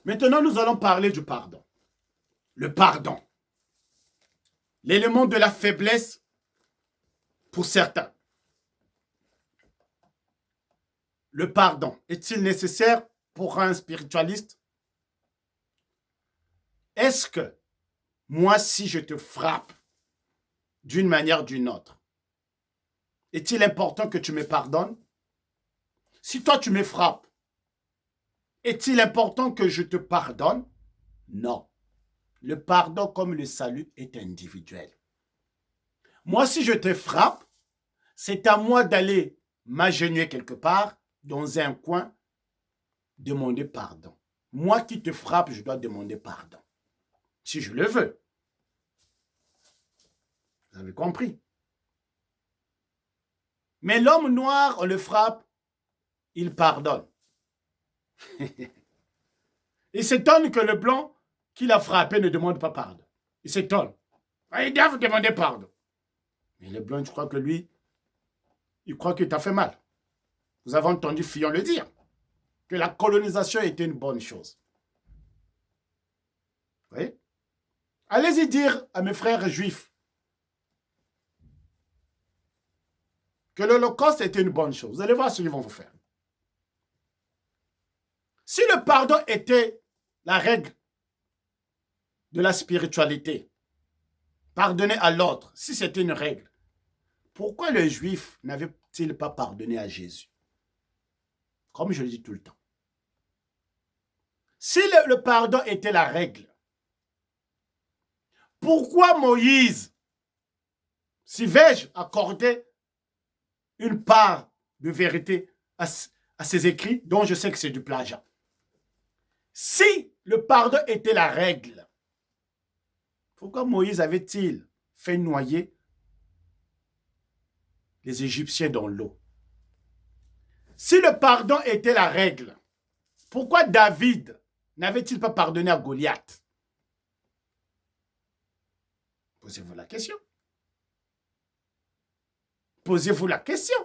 Maintenant, nous allons parler du pardon. Le pardon. L'élément de la faiblesse pour certains. Le pardon est-il nécessaire pour un spiritualiste? Est-ce que moi, si je te frappe d'une manière ou d'une autre, est-il important que tu me pardonnes? Si toi, tu me frappes, est-il important que je te pardonne? Non. Le pardon comme le salut est individuel. Moi, si je te frappe, c'est à moi d'aller m'agenouiller quelque part, dans un coin, demander pardon. Moi qui te frappe, je dois demander pardon. Si je le veux. Vous avez compris? Mais l'homme noir, on le frappe, il pardonne. Il s'étonne que le blanc qui l'a frappé ne demande pas pardon. Il s'étonne. Il doit vous demander pardon. Mais le blanc, je crois que lui, il croit qu'il t'a fait mal. Vous avez entendu Fillon le dire, que la colonisation était une bonne chose. Vous voyez? Allez-y dire à mes frères juifs que l'Holocauste était une bonne chose. Vous allez voir ce qu'ils vont vous faire. Si le pardon était la règle de la spiritualité, pardonner à l'autre, si c'était une règle, pourquoi les Juifs n'avaient-ils pas pardonné à Jésus? Comme je le dis tout le temps. Si le pardon était la règle, pourquoi Moïse, si vais-je accorder une part de vérité à ses écrits, dont je sais que c'est du plagiat? Si le pardon était la règle, pourquoi Moïse avait-il fait noyer les Égyptiens dans l'eau? Si le pardon était la règle, pourquoi David n'avait-il pas pardonné à Goliath? Posez-vous la question. Posez-vous la question.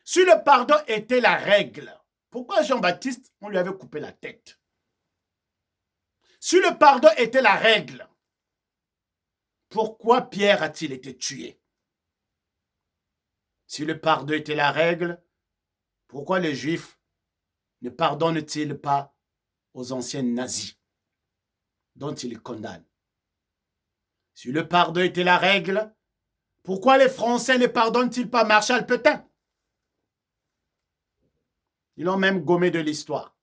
Si le pardon était la règle, pourquoi Jean-Baptiste, on lui avait coupé la tête? Si le pardon était la règle, pourquoi Pierre a-t-il été tué? Si le pardon était la règle, pourquoi les Juifs ne pardonnent-ils pas aux anciens nazis dont ils condamnent? Si le pardon était la règle, pourquoi les Français ne pardonnent-ils pas Marshal Pétain? Ils l'ont même gommé de l'histoire.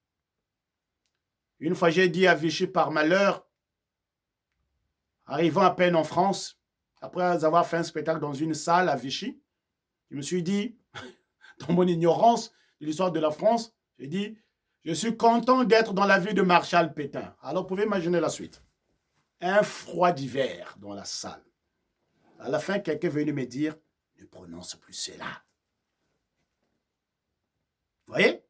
Une fois, j'ai dit à Vichy par malheur, arrivant à peine en France, après avoir fait un spectacle dans une salle à Vichy, je me suis dit, dans mon ignorance de l'histoire de la France, j'ai dit, je suis content d'être dans la vie de Marshal Pétain. Alors, vous pouvez imaginer la suite. Un froid d'hiver dans la salle. À la fin, quelqu'un est venu me dire, ne prononce plus cela. Vous voyez?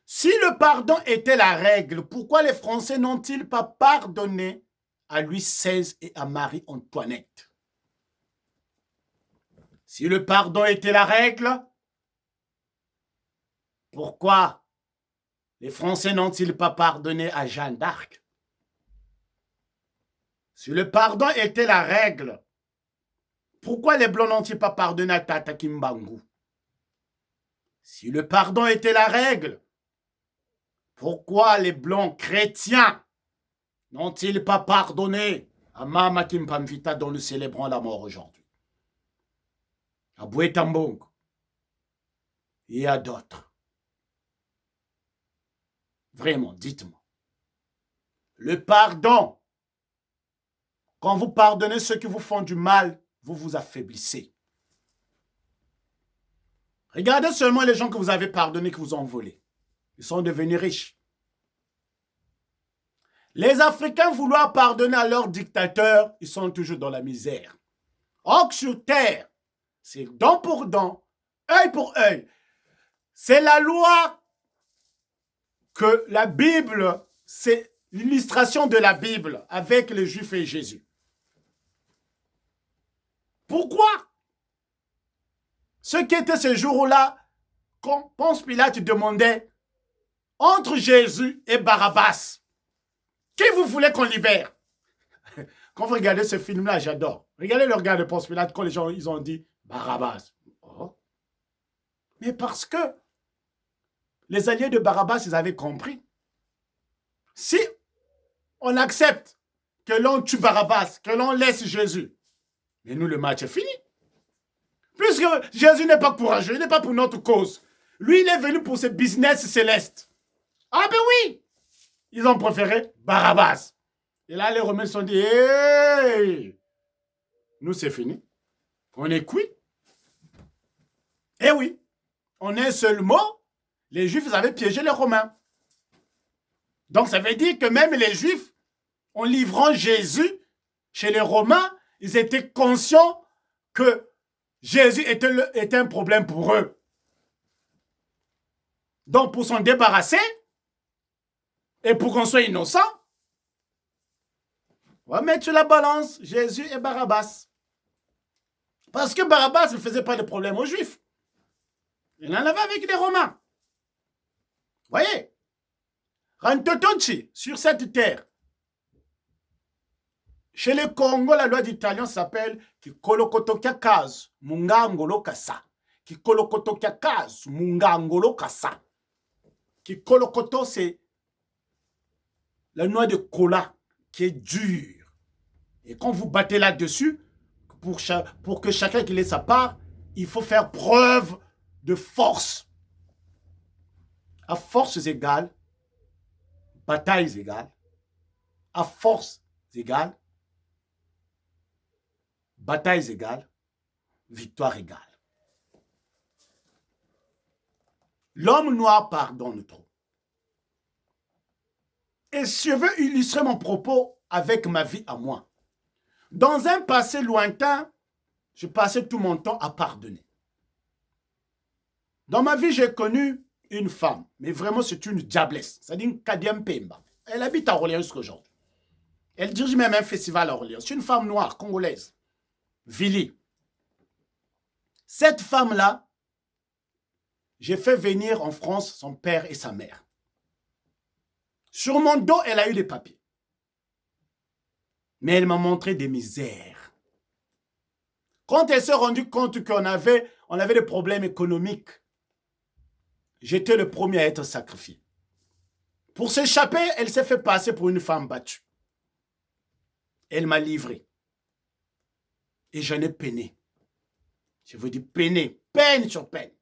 Si le pardon était la règle, pourquoi les Français n'ont-ils pas pardonné à Louis XVI et à Marie-Antoinette? Si le pardon était la règle, pourquoi les Français n'ont-ils pas pardonné à Jeanne d'Arc? Si le pardon était la règle, pourquoi les Blancs n'ont-ils pas pardonné à Tata Kimbangu? Si le pardon était la règle, pourquoi les Blancs chrétiens n'ont-ils pas pardonné à Mama Kimpamvita dont nous célébrons la mort aujourd'hui? À Boué Tambong et à d'autres. Vraiment, dites-moi. Le pardon, quand vous pardonnez ceux qui vous font du mal, vous vous affaiblissez. Regardez seulement les gens que vous avez pardonnés, qui vous ont volé. Ils sont devenus riches. Les Africains vouloir pardonner à leurs dictateurs, ils sont toujours dans la misère. Or sur terre, c'est dent pour dent, œil pour œil. C'est la loi que la Bible, c'est l'illustration de la Bible avec les Juifs et Jésus. Pourquoi? Ce qui était ce jour-là, quand Ponce Pilate demandait Entre Jésus et Barabbas, qui vous voulez qu'on libère? Quand vous regardez ce film-là, j'adore. Regardez le regard de Ponce Pilate quand les gens ils ont dit Barabbas. Oh. Mais parce que les alliés de Barabbas, ils avaient compris. Si on accepte que l'on tue Barabbas, que l'on laisse Jésus, mais nous, le match est fini. Puisque Jésus n'est pas courageux, il n'est pas pour notre cause. Lui, il est venu pour ce business céleste. Ah ben oui! Ils ont préféré Barabbas. Et là, les Romains se sont dit, hey! Nous, c'est fini. On est cuit. Eh oui, en un seul mot, les Juifs avaient piégé les Romains. Donc, ça veut dire que même les Juifs, en livrant Jésus chez les Romains, ils étaient conscients que Jésus était un problème pour eux. Donc, pour s'en débarrasser, et pour qu'on soit innocent, on va mettre sur la balance Jésus et Barabbas. Parce que Barabbas ne faisait pas de problème aux Juifs. Il en avait avec les Romains. Voyez, Rantotonchi, sur cette terre, chez les Congo, la loi d'italien s'appelle Kikolokotokiakaz, Mungangolo Kasa. Kikolokotokiakaz, Mungangolo Kasa. Kikolokoto, c'est la noix de cola qui est dure. Et quand vous battez là-dessus, pour que chacun qu'il ait sa part, il faut faire preuve de force. À forces égales, batailles égales. À force égales, batailles égales, victoire égale. L'homme noir pardonne trop. Et je veux illustrer mon propos avec ma vie à moi. Dans un passé lointain, je passais tout mon temps à pardonner. Dans ma vie, j'ai connu une femme, mais vraiment c'est une diablesse, c'est-à-dire une Kadiam Pemba. Elle habite à Orléans jusqu'aujourd'hui. Elle dirige même un festival à Orléans. C'est une femme noire, congolaise. Vili. Cette femme-là, j'ai fait venir en France son père et sa mère. Sur mon dos, elle a eu des papiers. Mais elle m'a montré des misères. Quand elle s'est rendue compte qu'on avait des problèmes économiques, j'étais le premier à être sacrifié. Pour s'échapper, elle s'est fait passer pour une femme battue. Elle m'a livré. Et j'en ai peiné. Je vous dis peiné, peine sur peine.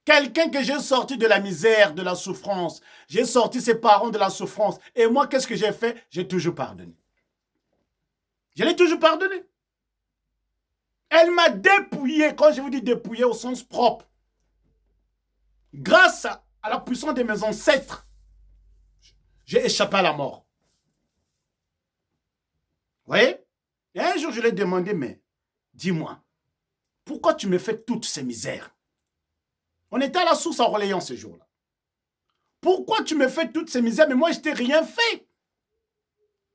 Quelqu'un que j'ai sorti de la misère, de la souffrance. J'ai sorti ses parents de la souffrance. Et moi, qu'est-ce que j'ai fait? J'ai toujours pardonné. Je l'ai toujours pardonné. Elle m'a dépouillé, quand je vous dis dépouillé au sens propre. Grâce à la puissance de mes ancêtres, j'ai échappé à la mort. Vous voyez? Et un jour, je lui ai demandé, mais dis-moi, pourquoi tu me fais toutes ces misères? On était à la source à Orléans ce jour-là. Pourquoi tu me fais toutes ces misères? Mais moi, je t'ai rien fait.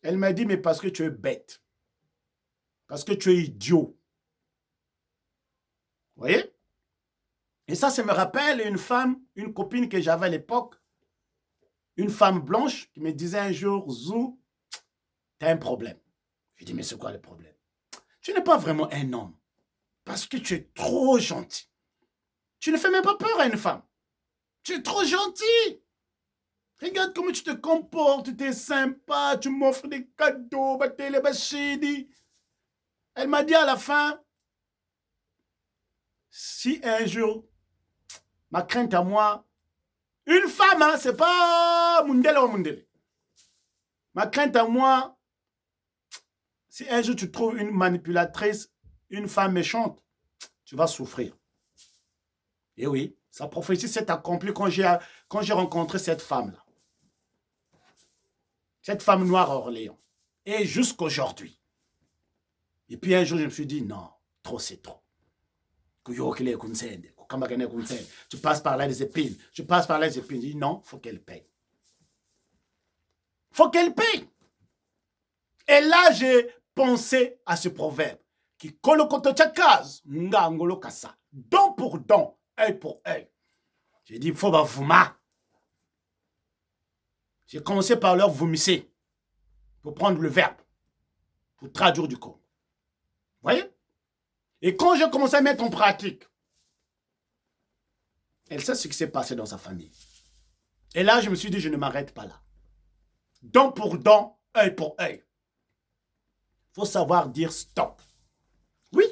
Elle m'a dit, mais parce que tu es bête. Parce que tu es idiot. Vous voyez? Et ça me rappelle une femme, une copine que j'avais à l'époque, une femme blanche qui me disait un jour, Zou, tu as un problème. Je dis, mais c'est quoi le problème? Tu n'es pas vraiment un homme. Parce que tu es trop gentil. Tu ne fais même pas peur à une femme. Tu es trop gentil. Regarde comment tu te comportes, tu es sympa, tu m'offres des cadeaux, Elle m'a dit à la fin, si un jour, ma crainte à moi, une femme, hein, c'est pas Mundele ou Mundele. Ma crainte à moi, si un jour tu trouves une manipulatrice, une femme méchante, tu vas souffrir. Et oui, sa prophétie s'est accomplie quand j'ai rencontré cette femme-là. Cette femme noire à Orléans. Et jusqu'aujourd'hui. Et puis un jour, je me suis dit, non, trop c'est trop. Tu passes par là des épines. Je passe par là des épines. Je dis, non, il faut qu'elle paye. Il faut qu'elle paye. Et là, j'ai pensé à ce proverbe. Qui kolokotochakaz, ngangolo kasa. Don pour don, œil pour œil. J'ai dit, il faut bavouma. J'ai commencé par leur vomisser pour prendre le verbe, pour traduire du Congo. Vous voyez? Et quand j'ai commencé à mettre en pratique, elle sait ce qui s'est passé dans sa famille. Et là, je me suis dit, je ne m'arrête pas là. Dent pour dent, œil pour œil. Il faut savoir dire stop. Oui.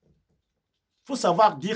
Il faut savoir dire